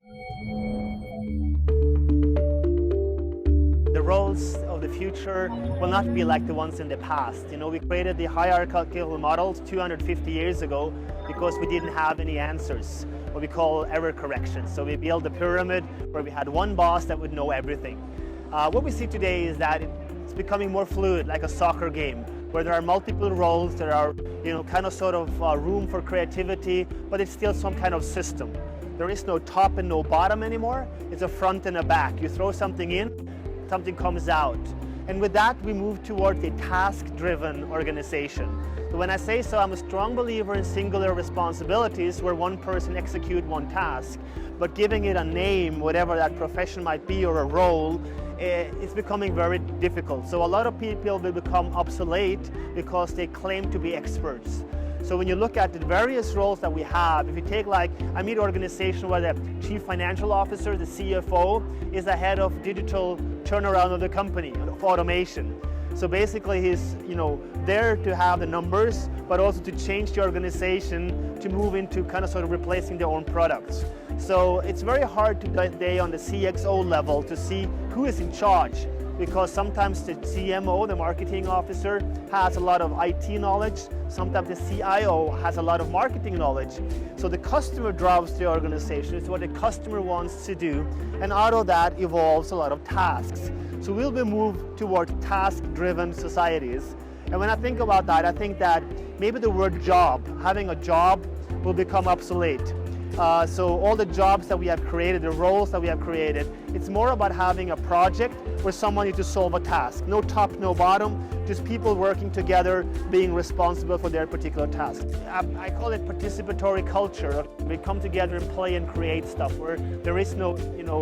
The roles of the future will not be like the ones in the past. We created the hierarchical models 250 years ago because we didn't have any answers, what we call error correction. So we built a pyramid where we had one boss that would know everything. What we see today is that it's becoming more fluid, like a soccer game, where there are multiple roles, there are kind of sort of room for creativity, but it's still some kind of system. There is no top and no bottom anymore. It's a front and a back. You throw something in, something comes out. And with that, we move towards a task-driven organization. So when I say so, I'm a strong believer in singular responsibilities where one person executes one task, but giving it a name, whatever that profession might be or a role, it's becoming very difficult. So a lot of people will become obsolete because they claim to be experts. So when you look at the various roles that we have, if you take I meet organization where the chief financial officer, the CFO, is the head of digital turnaround of the company, of automation. So basically he's there to have the numbers, but also to change the organization to move into kind of sort of replacing their own products. So it's very hard today on the CXO level to see who is in charge, because sometimes the CMO, the marketing officer, has a lot of IT knowledge. Sometimes the CIO has a lot of marketing knowledge. So the customer drives the organization. It's what the customer wants to do. And out of that evolves a lot of tasks. So we'll be moved toward task-driven societies. And when I think about that, I think that maybe the word job, having a job, will become obsolete. So all the jobs that we have created, the roles that we have created, it's more about having a project where someone needs to solve a task. No top, no bottom, just people working together, being responsible for their particular task. I call it participatory culture. We come together and play and create stuff where there is no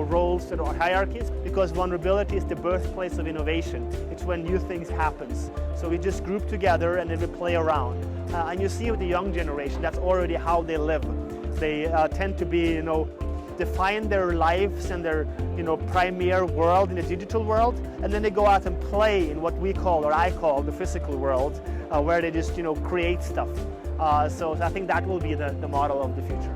roles or hierarchies, because vulnerability is the birthplace of innovation. It's when new things happen. So we just group together and then we play around. And you see with the young generation, that's already how they live. They tend to be, define their lives and their, premier world in the digital world, and then they go out and play in what we call, or I call, the physical world, where they just, create stuff. So I think that will be the model of the future.